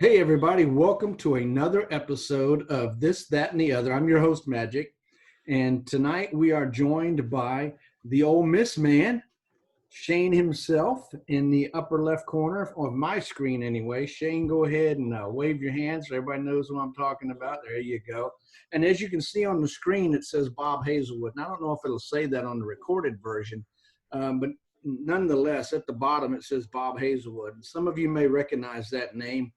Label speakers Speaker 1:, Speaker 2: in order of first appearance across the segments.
Speaker 1: Hey, everybody, welcome to another episode of This, That, and the Other. I'm your host, Magic, and tonight we are joined by the Ole Miss man, Shane himself, in the upper left corner of my screen anyway. Shane, go ahead and wave your hands so everybody knows what I'm talking about. There you go. And as you can see on the screen, it says Bob Hazelwood. And I don't know if it'll say that on the recorded version, but nonetheless, at the bottom, it says Bob Hazelwood. Some of you may recognize that name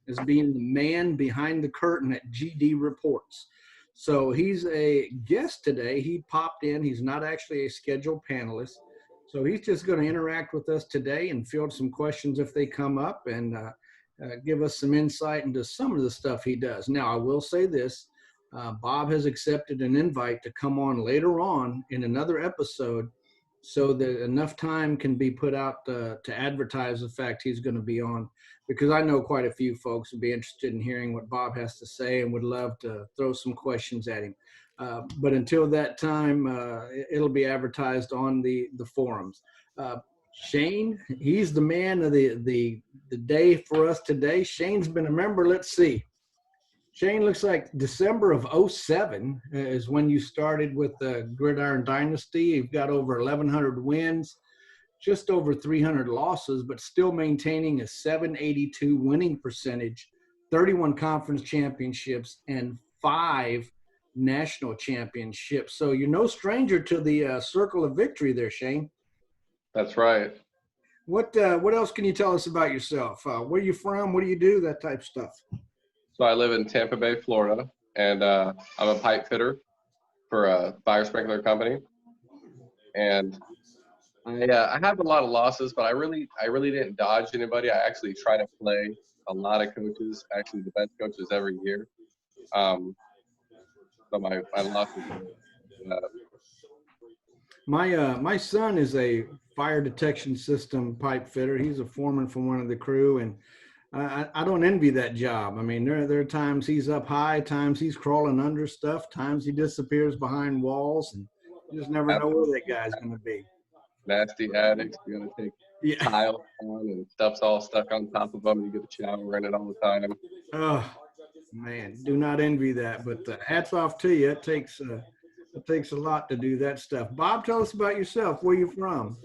Speaker 1: as being the man behind the curtain at GDReports. So he's a guest today. He popped in. He's not actually a scheduled panelist. So he's just going to interact with us today and field some questions if they come up and give us some insight into some of the stuff he does. Now, I will say this. Bob has accepted an invite to come on later on in another episode so that enough time can be put out to advertise the fact he's going to be on, because I know quite a few folks would be interested in hearing what Bob has to say and would love to throw some questions at him. But until that time, it'll be advertised on the forums. Shane, he's the man of the day for us today. Shane's been a member, let's see. Shane, looks like December of 07 is when you started with the Gridiron Dynasty. You've got over 1,100 wins, just over 300 losses, but still maintaining a 782 winning percentage, 31 conference championships, and 5 national championships. So you're no stranger to the circle of victory there, Shane.
Speaker 2: That's right.
Speaker 1: What else can you tell us about yourself? Where are you from? What do you do? That type of stuff.
Speaker 2: So I live in Tampa Bay, Florida, and I'm a pipe fitter for a fire sprinkler company. And I have a lot of losses, but I really didn't dodge anybody. I actually try to play a lot of coaches, actually the best coaches every year. So my losses.
Speaker 1: My son is a fire detection system pipe fitter. He's a foreman for one of the crew, and I don't envy that job. I mean, there are times he's up high, times he's crawling under stuff, times he disappears behind walls, and you just never know where that guy's going to be.
Speaker 2: Nasty addicts, you're going to take tile on and stuff's all stuck on top of them. You get a shower in it all the time.
Speaker 1: Oh, man, do not envy that, but hats off to you. It takes a lot to do that stuff. Bob, tell us about yourself. Where are you from?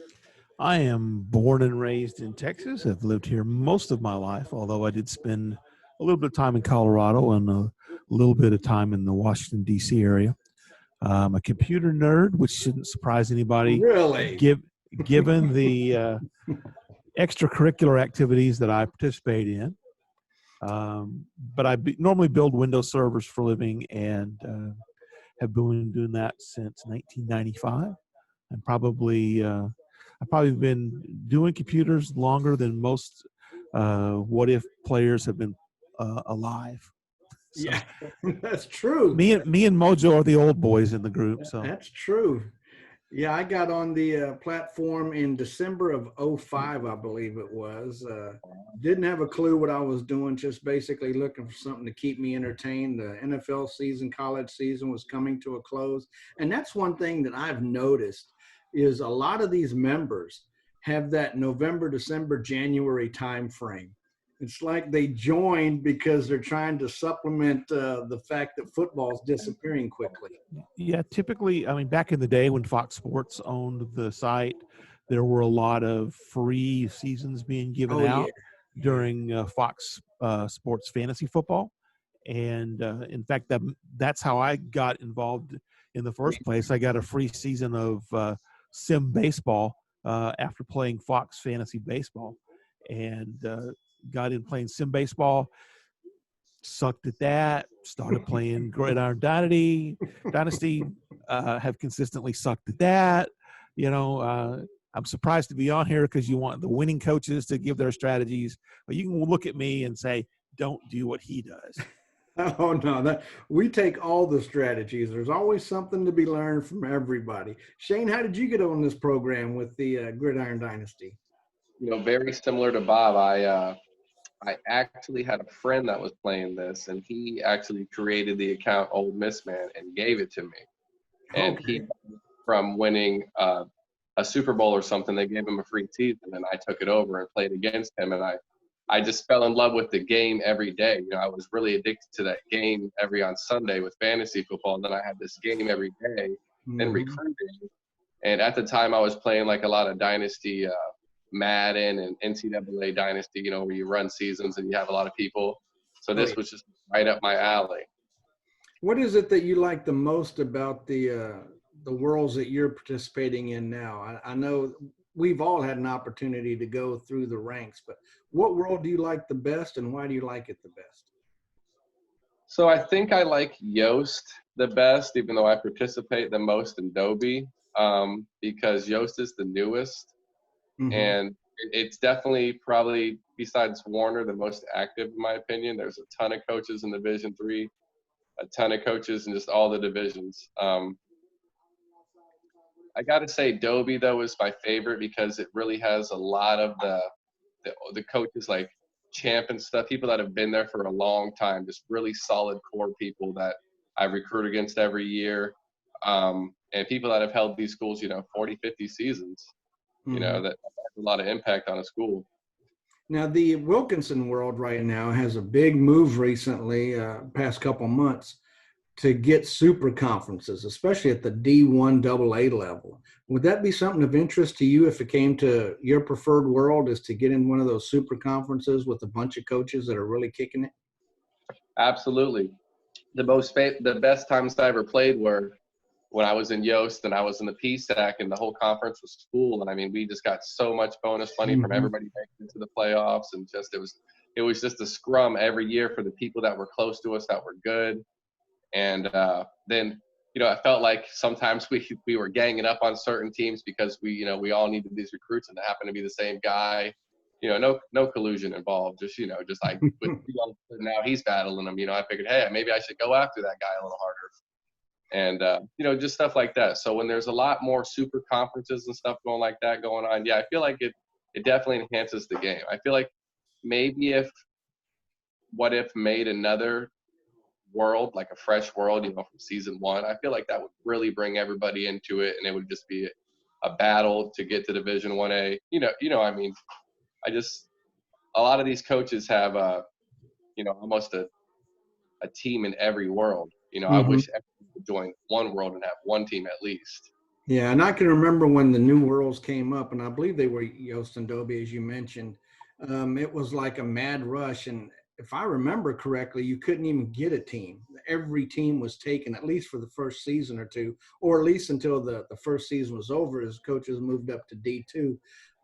Speaker 3: I am born and raised in Texas. I've lived here most of my life, although I did spend a little bit of time in Colorado and a little bit of time in the Washington, D.C. area. I'm a computer nerd, which shouldn't surprise anybody.
Speaker 1: Really?
Speaker 3: Given the extracurricular activities that I participate in. But I normally build Windows servers for a living and have been doing that since 1995. And I've probably been doing computers longer than most What If players have been alive.
Speaker 1: So, yeah, that's true.
Speaker 3: Me and Mojo are the old boys in the group. So
Speaker 1: that's true. Yeah, I got on the platform in December of 05, I believe it was. Didn't have a clue what I was doing, just basically looking for something to keep me entertained. The NFL season, college season was coming to a close. And that's one thing that I've noticed is a lot of these members have that November, December, January time frame. It's like they joined because they're trying to supplement the fact that football is disappearing quickly.
Speaker 3: Yeah, typically, I mean, back in the day when Fox Sports owned the site, there were a lot of free seasons being given out during Fox Sports Fantasy Football. And in fact, that's how I got involved in the first place. I got a free season of Sim Baseball after playing Fox Fantasy Baseball. And got in playing Sim Baseball, sucked at that, started playing Gridiron Dynasty, have consistently sucked at that. You know, I'm surprised to be on here because you want the winning coaches to give their strategies, but you can look at me and say, don't do what he does.
Speaker 1: Oh, no, we take all the strategies. There's always something to be learned from everybody. Shane, how did you get on this program with the Gridiron Dynasty?
Speaker 2: You know, very similar to Bob, I actually had a friend that was playing this, and he actually created the account Ole Miss Man and gave it to me. And he, from winning a Super Bowl or something, they gave him a free season, and I took it over and played against him, and I I just fell in love with the game every day. You know, I was really addicted to that game on Sunday with fantasy football. And then I had this game every day in recruiting. And at the time I was playing like a lot of Dynasty, Madden and NCAA Dynasty, you know, where you run seasons and you have a lot of people. So this was just right up my alley.
Speaker 1: What is it that you like the most about the worlds that you're participating in now? I know we've all had an opportunity to go through the ranks, but what world do you like the best, and why do you like it the best?
Speaker 2: So I think I like Yoast the best, even though I participate the most in Dobie, because Yoast is the newest, and it's definitely probably, besides Warner, the most active in my opinion. There's a ton of coaches in Division III, a ton of coaches in just all the divisions. I got to say Dobie, though, is my favorite because it really has a lot of the coaches like Champ and stuff, people that have been there for a long time, just really solid core people that I recruit against every year, and people that have held these schools, you know, 40, 50 seasons, you know, that has a lot of impact on a school.
Speaker 1: Now, the Wilkinson world right now has a big move recently, past couple months, to get super conferences, especially at the D1 AA level. Would that be something of interest to you if it came to your preferred world, is to get in one of those super conferences with a bunch of coaches that are really kicking it?
Speaker 2: Absolutely. The best times I ever played were when I was in Yoast and I was in the PSAC, and the whole conference was full. And I mean, we just got so much bonus money from everybody making it to the playoffs, and just it was just a scrum every year for the people that were close to us that were good. And then, you know, I felt like sometimes we were ganging up on certain teams because we all needed these recruits, and it happened to be the same guy. You know, no collusion involved. Just, you know, just like with now he's battling them. You know, I figured, hey, maybe I should go after that guy a little harder. And, you know, just stuff like that. So when there's a lot more super conferences and stuff going on, yeah, I feel like it definitely enhances the game. I feel like maybe what if made another world, like a fresh world, you know, from season 1, I feel like that would really bring everybody into it, and it would just be a battle to get to Division 1A. You know, I mean, a lot of these coaches have, you know, almost a team in every world. You know, I wish everyone would join one world and have one team at least.
Speaker 1: Yeah, and I can remember when the new worlds came up, and I believe they were Yoast and Dobie, as you mentioned. It was like a mad rush, and if I remember correctly, you couldn't even get a team. Every team was taken, at least for the first season or two, or at least until the first season was over, as coaches moved up to D2.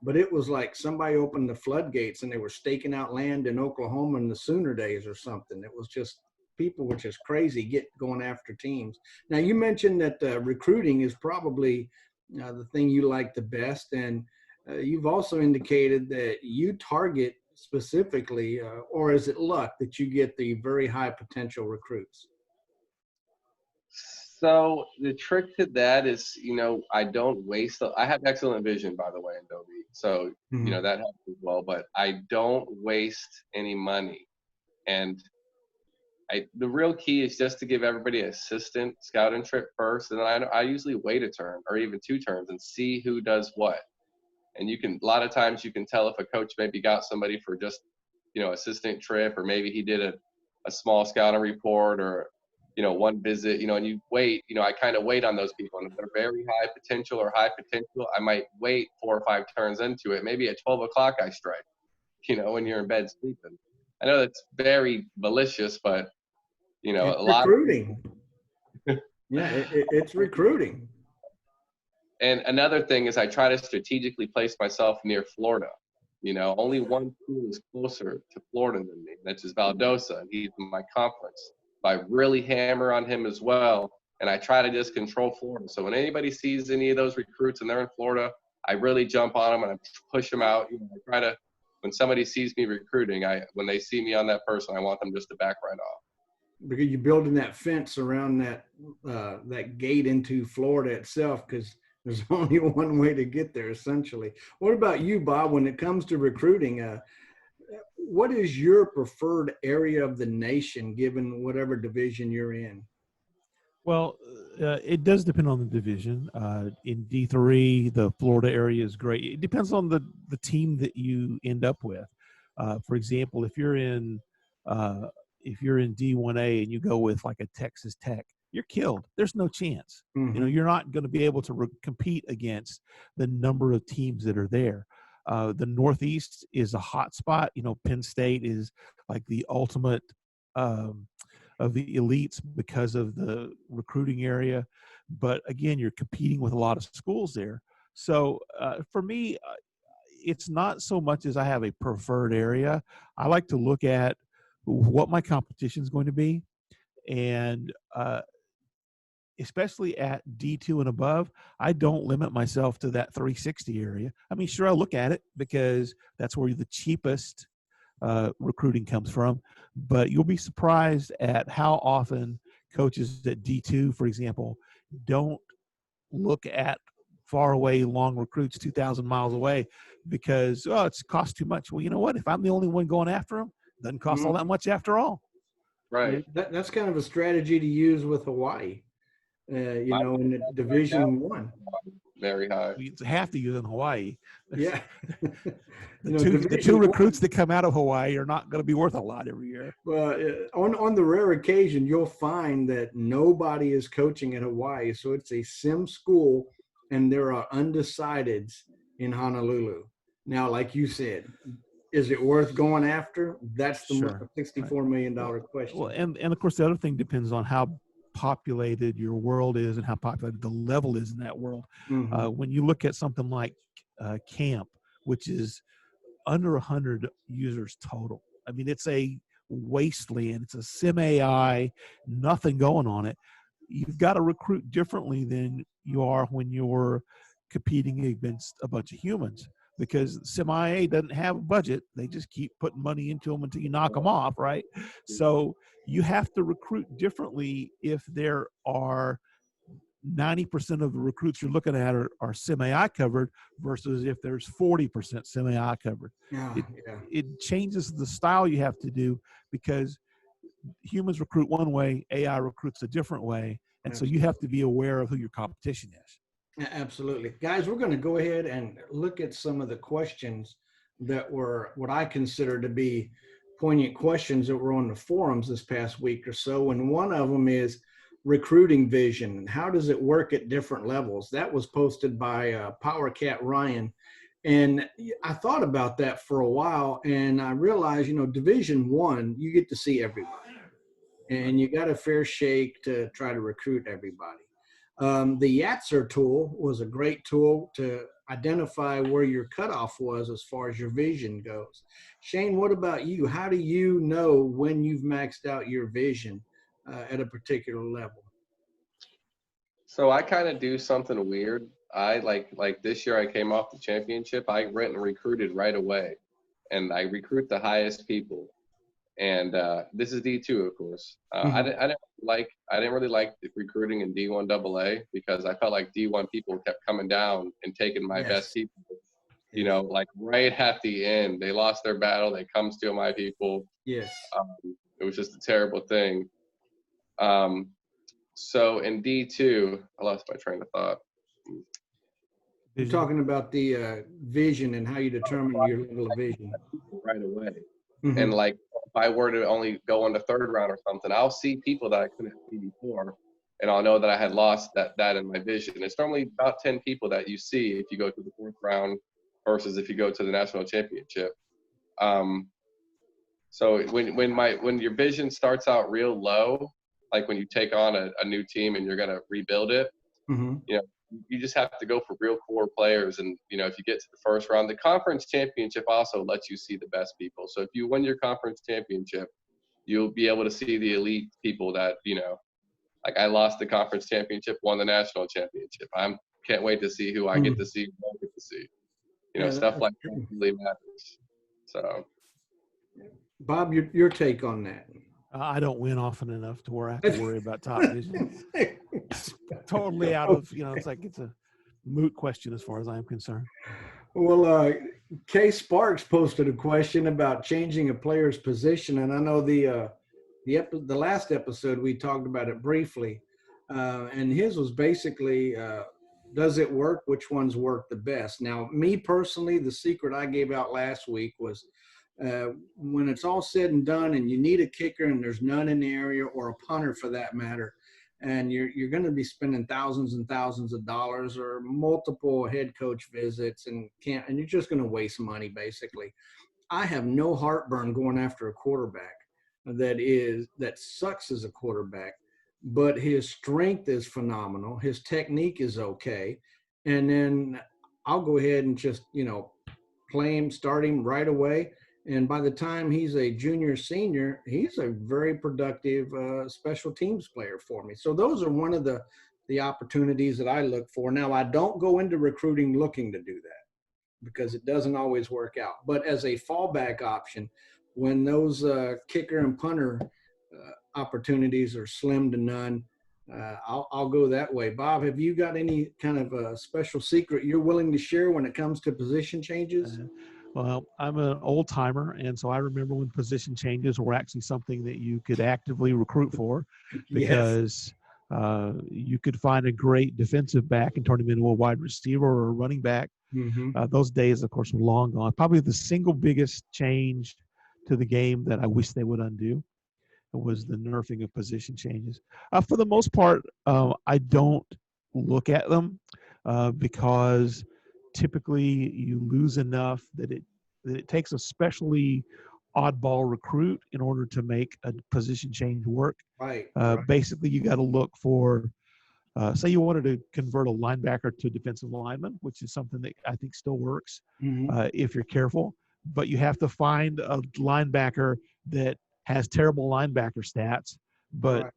Speaker 1: But it was like somebody opened the floodgates and they were staking out land in Oklahoma in the Sooner days or something. It was just, people were just crazy going after teams. Now, you mentioned that recruiting is probably the thing you like the best. And you've also indicated that you target specifically, or is it luck that you get the very high potential recruits?
Speaker 2: So the trick to that is, you know, I don't waste. I have excellent vision, by the way, in Dobie. So, you know, that helps as well. But I don't waste any money. And the real key is just to give everybody an assistant scouting trip first. And then I usually wait a turn or even 2 turns and see who does what. And a lot of times you can tell if a coach maybe got somebody for just, you know, assistant trip, or maybe he did a small scouting report, or, you know, one visit, you know, and you wait, you know, I kind of wait on those people. And if they're very high potential, I might wait 4 or 5 turns into it. Maybe at 12 o'clock I strike, you know, when you're in bed sleeping. I know that's very malicious, but, you know,
Speaker 1: it's recruiting. Yeah, it's recruiting.
Speaker 2: And another thing is I try to strategically place myself near Florida. You know, only one school is closer to Florida than me. That's just Valdosta, and he's in my conference. So I really hammer on him as well, and I try to just control Florida. So when anybody sees any of those recruits and they're in Florida, I really jump on them and I push them out. You know, I try to, when somebody sees me recruiting, when they see me on that person, I want them just to back right off.
Speaker 1: Because you're building that fence around that gate into Florida itself, because there's only one way to get there, essentially. What about you, Bob, when it comes to recruiting? What is your preferred area of the nation, given whatever division you're in?
Speaker 3: Well, it does depend on the division. In D3, the Florida area is great. It depends on the team that you end up with. For example, if you're in D1A and you go with like a Texas Tech, you're killed. There's no chance.
Speaker 1: Mhm.
Speaker 3: You're not going to be able to compete against the number of teams that are there. The Northeast is a hot spot. Penn State is like the ultimate of the elites because of the recruiting area. But again, you're competing with a lot of schools there. So for me, it's not so much as I have a preferred area. I like to look at what my competition is going to be. And especially at D2 and above, I don't limit myself to that 360 area. I mean, sure, I look at it because that's where the cheapest recruiting comes from, but you'll be surprised at how often coaches at D2, for example, don't look at far away long recruits 2,000 miles away because it's cost too much. Well, you know what? If I'm the only one going after them, it doesn't cost all that much after all.
Speaker 2: Right.
Speaker 1: That's kind of a strategy to use with Hawaii. In the Division One.
Speaker 2: Very high.
Speaker 3: We have to use in Hawaii.
Speaker 1: Yeah.
Speaker 3: The two recruits that come out of Hawaii are not going to be worth a lot every year.
Speaker 1: Well, on the rare occasion, you'll find that nobody is coaching at Hawaii. So it's a sim school, and there are undecideds in Honolulu. Now, like you said, is it worth going after? That's the $64 million question.
Speaker 3: Well, and of course, the other thing depends on how populated your world is and how populated the level is in that world.
Speaker 1: Mm-hmm.
Speaker 3: When you look at something like camp, which is under 100 users total, I mean, it's a wasteland. It's a sim AI, nothing going on it. You've got to recruit differently than you are when you're competing against a bunch of humans, because sim IA doesn't have a budget. They just keep putting money into them until you knock them off, right? So you have to recruit differently if there are 90% of the recruits you're looking at are sim AI covered versus if there's 40% sim AI covered. It changes the style you have to do because humans recruit one way, AI recruits a different way. And so you have to be aware of who your competition is.
Speaker 1: Absolutely. Guys, we're going to go ahead and look at some of the questions that were what I consider to be poignant questions that were on the forums this past week or so. And one of them is recruiting vision. And how does it work at different levels? That was posted by Power Cat Ryan. And I thought about that for a while, and I realized, Division I, you get to see everybody. And you got a fair shake to try to recruit everybody. The Yatzer tool was a great tool to identify where your cutoff was as far as your vision goes. Shane, what about you? How do you know when you've maxed out your vision at a particular level?
Speaker 2: So I kind of do something weird. I like this year I came off the championship. I went and recruited right away, and I recruit the highest people. And this is D2, of course. I didn't really like recruiting in D1 AA because I felt like D1 people kept coming down and taking my best people. Like right at the end, they lost their battle. They come steal my people.
Speaker 1: Yes.
Speaker 2: It was just a terrible thing. So in D2, I lost my train of thought.
Speaker 1: You're talking about the vision and how you determine your level of vision.
Speaker 2: Right away. Mm-hmm. And like, if I were to only go on the third round or something, I'll see people that I couldn't see before, and I'll know that I had lost that in my vision. It's normally about 10 people that you see if you go to the fourth round versus if you go to the national championship. So when your vision starts out real low, like when you take on a new team and you're gonna rebuild it, you just have to go for real core players. And, if you get to the first round, the conference championship also lets you see the best people. So if you win your conference championship, you'll be able to see the elite people that, like I lost the conference championship, won the national championship. Can't wait to see who I get to see, who I get to see. Stuff like that really matters. So.
Speaker 1: Bob, your take on that?
Speaker 3: I don't win often enough to where I have to worry about top vision. Totally out of, it's like it's a moot question as far as I'm concerned.
Speaker 1: Well, Kay Sparks posted a question about changing a player's position, and I know the last episode we talked about it briefly, and his was basically, does it work? Which ones work the best? Now, me personally, the secret I gave out last week was when it's all said and done and you need a kicker and there's none in the area, or a punter for that matter, and you're going to be spending thousands and thousands of dollars or multiple head coach visits and you're just going to waste money basically. I have no heartburn going after a quarterback that sucks as a quarterback, but his strength is phenomenal. His technique is okay. And then I'll go ahead and just, play him, start him right away. And by the time he's a junior, senior, he's a very productive special teams player for me. So those are one of the opportunities that I look for. Now, I don't go into recruiting looking to do that, because it doesn't always work out. But as a fallback option, when those kicker and punter opportunities are slim to none, I'll go that way. Bob, have you got any kind of a special secret you're willing to share when it comes to position changes?
Speaker 3: Well, I'm an old timer, and so I remember when position changes were actually something that you could actively recruit for, because you could find a great defensive back and turn him into a wide receiver or a running back.
Speaker 1: Mm-hmm.
Speaker 3: Those days, of course, were long gone. Probably the single biggest change to the game that I wish they would undo was the nerfing of position changes. For the most part, I don't look at them because typically you lose enough that it takes a specially oddball recruit in order to make a position change work.
Speaker 1: Right.
Speaker 3: Basically, you got to look for, say you wanted to convert a linebacker to defensive lineman, which is something that I think still works if you're careful. But you have to find a linebacker that has terrible linebacker stats, but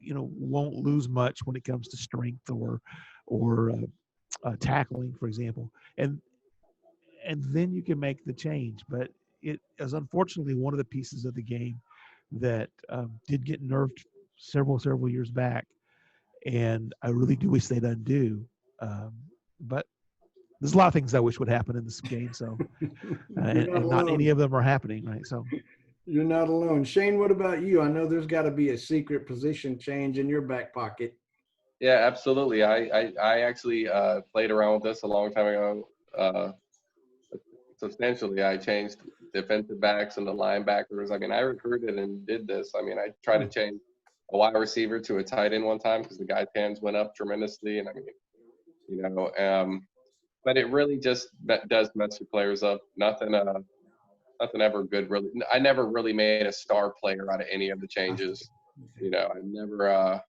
Speaker 3: won't lose much when it comes to strength or tackling, for example, and then you can make the change. But it is unfortunately one of the pieces of the game that did get nerfed several years back, and I really do wish they'd undo. But there's a lot of things I wish would happen in this game, so and not any of them are happening, right? So
Speaker 1: you're not alone. Shane, what about you? I know there's got to be a secret position change in your back pocket.
Speaker 2: Yeah, absolutely. I actually played around with this a long time ago. Substantially, I changed defensive backs and the linebackers. I mean, I recruited and did this. I mean, I tried to change a wide receiver to a tight end one time because the guy's hands went up tremendously. And I mean, but it really just does mess your players up. Nothing ever good. Really, I never really made a star player out of any of the changes. I never.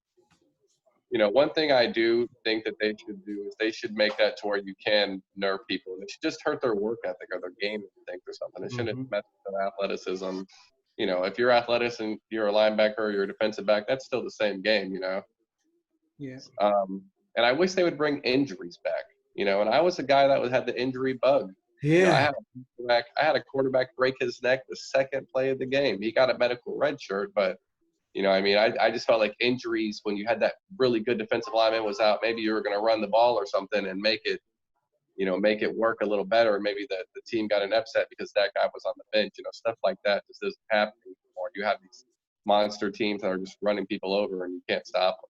Speaker 2: One thing I do think that they should do is they should make that to where you can nerf people. They should just hurt their work ethic or their game instinct or something. It shouldn't mess with their athleticism. If you're athletic and you're a linebacker or you're a defensive back, that's still the same game,
Speaker 1: Yeah.
Speaker 2: And I wish they would bring injuries back, and I was a guy that had the injury bug.
Speaker 1: Yeah.
Speaker 2: I had a quarterback break his neck the second play of the game. He got a medical red shirt, but I just felt like injuries when you had that really good defensive lineman was out, maybe you were going to run the ball or something and make it work a little better. Maybe the team got an upset because that guy was on the bench, stuff like that just isn't happening anymore. You have these monster teams that are just running people over and you can't stop them.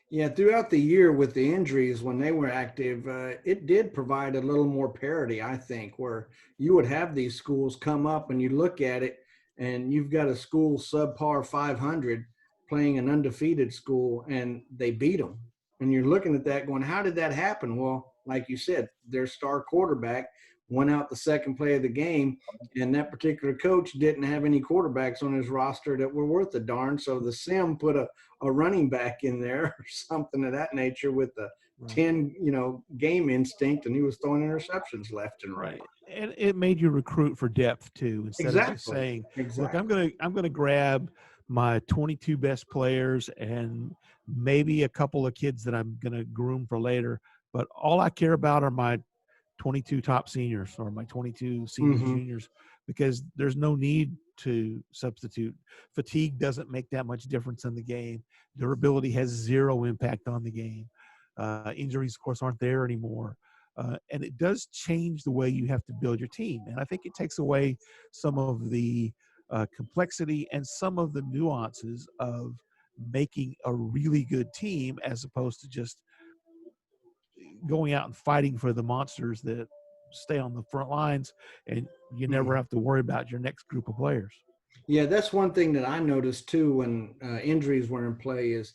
Speaker 1: Yeah, throughout the year with the injuries, when they were active, it did provide a little more parity, I think, where you would have these schools come up and you look at it and you've got a school subpar 500 playing an undefeated school and they beat them. And you're looking at that going, how did that happen? Well, like you said, their star quarterback went out the second play of the game, and that particular coach didn't have any quarterbacks on his roster that were worth a darn. So the sim put a running back in there or something of that nature with the 10, game instinct, and he was throwing interceptions left and right.
Speaker 3: And it made you recruit for depth too, instead of just saying, look, I'm going to grab my 22 best players and maybe a couple of kids that I'm going to groom for later, but all I care about are my 22 top seniors or my 22 senior juniors, because there's no need to substitute. Fatigue doesn't make that much difference in the game. Durability has zero impact on the game. Injuries, of course, aren't there anymore. And it does change the way you have to build your team. And I think it takes away some of the complexity and some of the nuances of making a really good team, as opposed to just going out and fighting for the monsters that stay on the front lines, and you
Speaker 1: Mhm.
Speaker 3: never have to worry about your next group of players.
Speaker 1: Yeah, that's one thing that I noticed too when injuries were in play is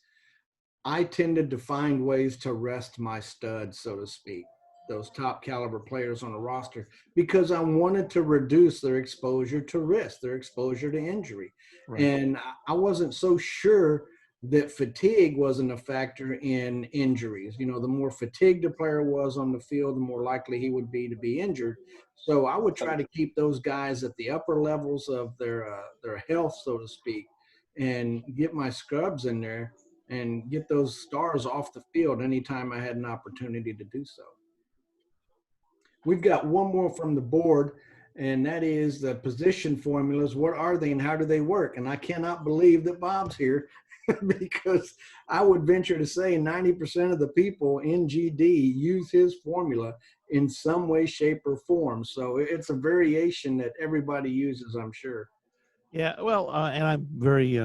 Speaker 1: I tended to find ways to rest my studs, so to speak, those top caliber players on the roster, because I wanted to reduce their exposure to risk, their exposure to injury.
Speaker 3: Right.
Speaker 1: And I wasn't so sure that fatigue wasn't a factor in injuries. You know, the more fatigued a player was on the field, the more likely he would be to be injured. So I would try to keep those guys at the upper levels of their health, so to speak, and get my scrubs in there and get those stars off the field anytime I had an opportunity to do so. We've got one more from the board, and that is the position formulas. What are they and how do they work? And I cannot believe that Bob's here because I would venture to say 90% of the people in GD use his formula in some way, shape, or form. So it's a variation that everybody uses, I'm sure.
Speaker 3: Yeah, well, and I'm very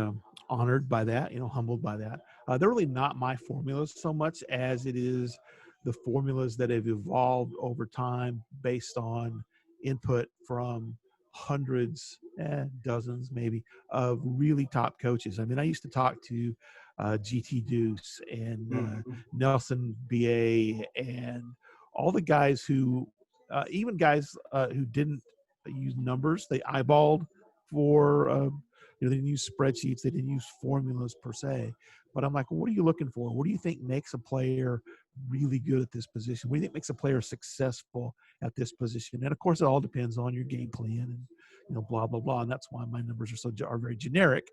Speaker 3: honored by that, humbled by that. They're really not my formulas so much as it is the formulas that have evolved over time based on input from hundreds and dozens, maybe, of really top coaches. I mean, I used to talk to GT Deuce and
Speaker 1: Mhm.
Speaker 3: Nelson BA and all the guys who, even guys who didn't use numbers, they eyeballed for they didn't use spreadsheets, they didn't use formulas per se, but I'm like, what are you looking for? What do you think makes a player really good at this position? What do you think makes a player successful at this position? And of course it all depends on your game plan and blah blah blah, and that's why my numbers are very generic.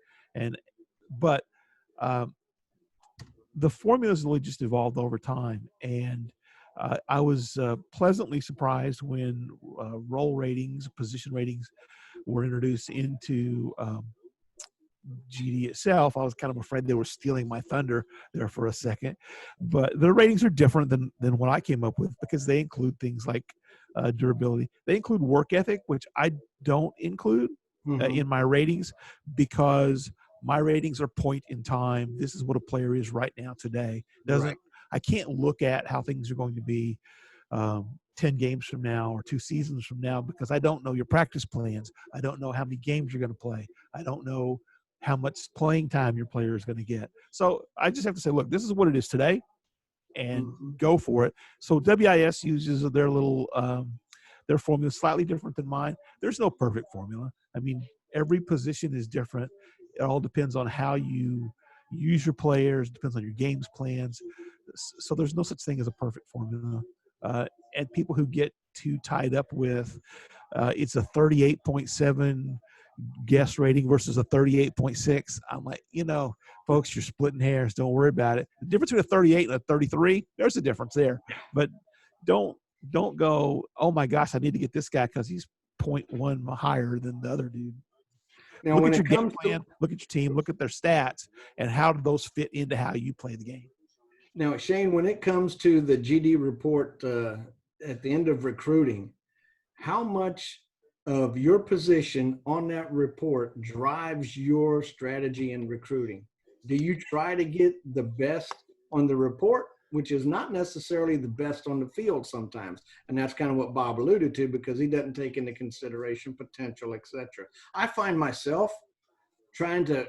Speaker 3: But um, the formulas really just evolved over time, and I was pleasantly surprised when role ratings, position ratings were introduced into GD itself. I was kind of afraid they were stealing my thunder there for a second, but the ratings are different than what I came up with because they include things like durability. They include work ethic, which I don't include in my ratings because my ratings are point in time. This is what a player is right now today.
Speaker 1: Right.
Speaker 3: I can't look at how things are going to be 10 games from now or 2 seasons from now because I don't know your practice plans. I don't know how many games you're going to play. I don't know how much playing time your player is going to get. So I just have to say, look, this is what it is today and go for it. So WIS uses their formula slightly different than mine. There's no perfect formula. I mean, every position is different. It all depends on how you use your players, depends on your game's plans. So there's no such thing as a perfect formula. And people who get too tied up with it's a 38.7 guess rating versus a 38.6. I'm like, folks, you're splitting hairs. Don't worry about it. The difference between a 38 and a 33, there's a difference there. But don't go, oh my gosh, I need to get this guy because he's 0.1 higher than the other dude.
Speaker 1: Now,
Speaker 3: Look
Speaker 1: when
Speaker 3: at your
Speaker 1: it
Speaker 3: game
Speaker 1: comes
Speaker 3: plan, look at your team, look at their stats, and how do those fit into how you play the game.
Speaker 1: Now, Shane, when it comes to the GD report at the end of recruiting, how much of your position on that report drives your strategy in recruiting? Do you try to get the best on the report, which is not necessarily the best on the field sometimes? And that's kind of what Bob alluded to because he doesn't take into consideration potential, etc. I find myself trying to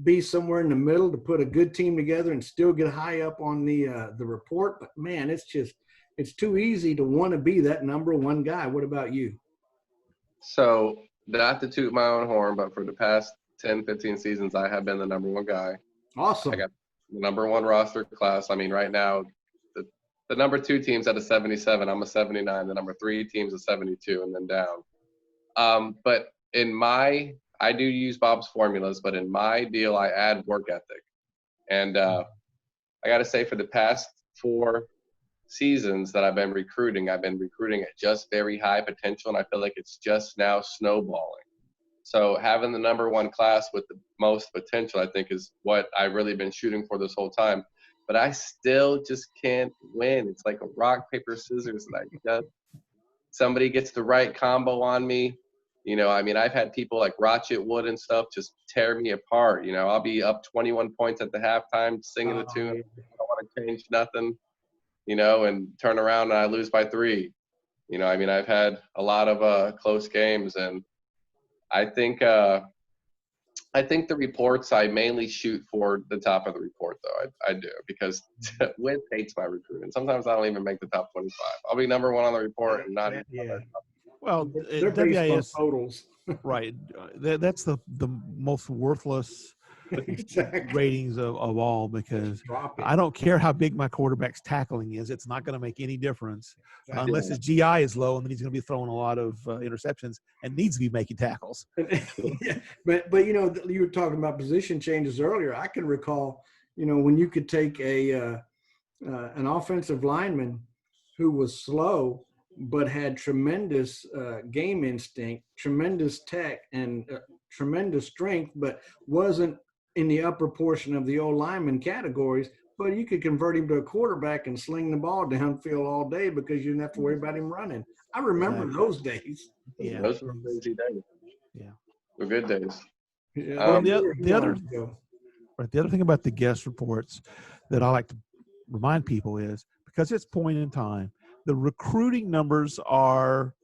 Speaker 1: be somewhere in the middle to put a good team together and still get high up on the report. But man, it's too easy to want to be that number one guy. What about you?
Speaker 2: So, not to toot my own horn, but for the past 10, 15 seasons, I have been the number one guy.
Speaker 1: Awesome.
Speaker 2: I got the number one roster class. I mean, right now, the number 2 team's at a 77. I'm a 79. The number 3 team's a 72, and then down. But I do use Bob's formulas, but in my deal, I add work ethic. And I got to say, for the past 4 seasons that I've been recruiting at just very high potential, and I feel like it's just now snowballing. So having the number one class with the most potential, I think, is what I've really been shooting for this whole time. But I still just can't win. It's like a rock, paper, scissors. Somebody gets the right combo on me. I mean, I've had people like Wood and stuff just tear me apart. I'll be up 21 points at the halftime, singing the tune. I don't want to change nothing, and turn around and I lose by 3. You know, I mean, I've had a lot of close games, and I think the reports, I mainly shoot for the top of the report, though. I do, because Witt hates my recruiting. Sometimes I don't even make the top 25. I'll be number 1 on the report and not even
Speaker 3: Yeah. Well,
Speaker 1: They're based on
Speaker 3: WIS,
Speaker 1: totals.
Speaker 3: right? That's the most worthless
Speaker 1: Exactly.
Speaker 3: ratings of all, because
Speaker 1: Drop it.
Speaker 3: I don't care how big my quarterback's tackling is. It's not going to make any difference unless his GI is low, and then he's going to be throwing a lot of interceptions and needs to be making tackles.
Speaker 1: Yeah, but you know, you were talking about position changes earlier. I can recall, you know, when you could take an offensive lineman who was slow but had tremendous game instinct, tremendous tech, and tremendous strength, but wasn't in the upper portion of the old lineman categories. But you could convert him to a quarterback and sling the ball downfield all day because you didn't have to worry about him running. I remember those days.
Speaker 3: Yeah,
Speaker 2: Those were crazy days.
Speaker 3: yeah.
Speaker 2: They're good days.
Speaker 1: Yeah,
Speaker 3: Well,
Speaker 1: they were
Speaker 3: the other
Speaker 1: long ago.
Speaker 3: right, the other thing about the guest reports that I like to remind people is, because it's point in time, the recruiting numbers are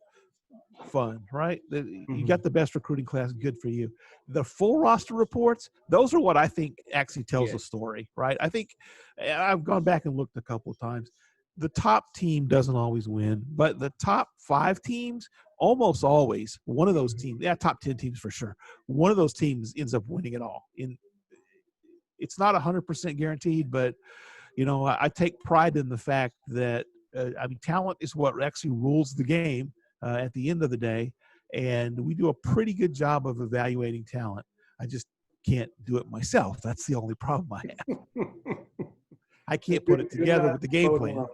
Speaker 3: fun, right? You got the best recruiting class, good for you. The full roster reports, those are what I think actually tells a story, right? I think I've gone back and looked a couple of times. The top team doesn't always win, but the top 5 teams, almost always, one of those teams, top 10 teams for sure, one of those teams ends up winning it all. It's not 100% guaranteed, but you know, I take pride in the fact that I mean, talent is what actually rules the game at the end of the day, and we do a pretty good job of evaluating talent. I just can't do it myself. That's the only problem I have. I can't put it together with the game plan.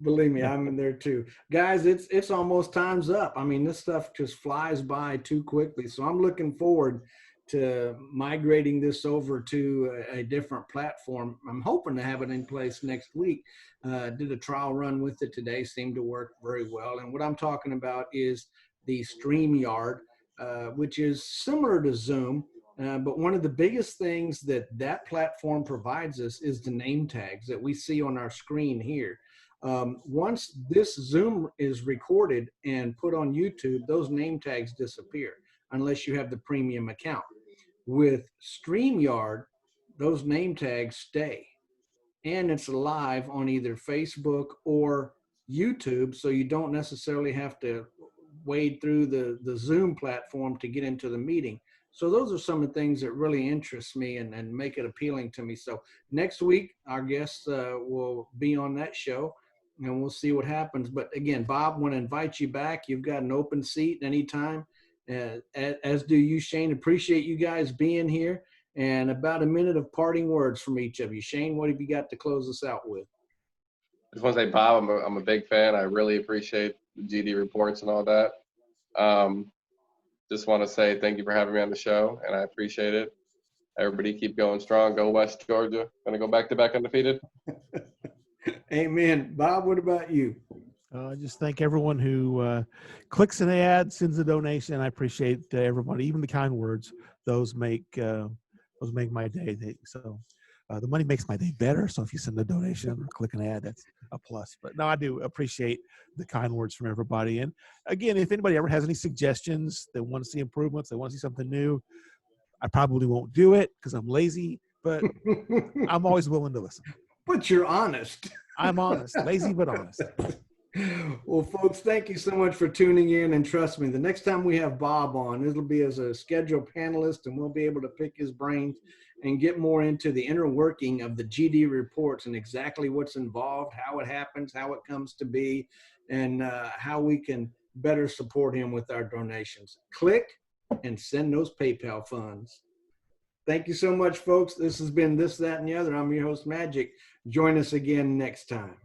Speaker 1: Believe me, I'm in there too. Guys, it's almost time's up. I mean, this stuff just flies by too quickly. So I'm looking forward to migrating this over to a different platform. I'm hoping to have it in place next week. Did a trial run with it today, seemed to work very well. And what I'm talking about is the StreamYard, which is similar to Zoom. But one of the biggest things that platform provides us is the name tags that we see on our screen here. Once this Zoom is recorded and put on YouTube, those name tags disappear unless you have the premium account. With StreamYard, those name tags stay, and it's live on either Facebook or YouTube, so you don't necessarily have to wade through the Zoom platform to get into the meeting. So those are some of the things that really interest me and make it appealing to me. So next week, our guests will be on that show, and we'll see what happens. But again, Bob, want to invite you back. You've got an open seat anytime, as do you, Shane. Appreciate you guys being here. And about a minute of parting words from each of you. Shane, what have you got to close us out with?
Speaker 2: I just want to say, Bob, I'm a big fan. I really appreciate the GD reports and all that. Just want to say thank you for having me on the show, and I appreciate it. Everybody keep going strong. Go West Georgia. Going to go back-to-back undefeated.
Speaker 1: Amen. Bob, what about you?
Speaker 3: Just thank everyone who clicks an ad, sends a donation. I appreciate everybody, even the kind words. Those make my day. So the money makes my day better. So if you send a donation or click an ad, that's a plus. But no, I do appreciate the kind words from everybody. And again, if anybody ever has any suggestions, they want to see improvements, they want to see something new, I probably won't do it because I'm lazy, but I'm always willing to listen.
Speaker 1: But you're honest.
Speaker 3: I'm honest, lazy but honest.
Speaker 1: Well, folks, thank you so much for tuning in. And trust me, the next time we have Bob on, it'll be as a scheduled panelist, and we'll be able to pick his brains and get more into the inner working of the GD reports and exactly what's involved, how it happens, how it comes to be, and how we can better support him with our donations. Click and send those PayPal funds. Thank you so much, folks. This has been This, That, and the Other. I'm your host, Magic. Join us again next time.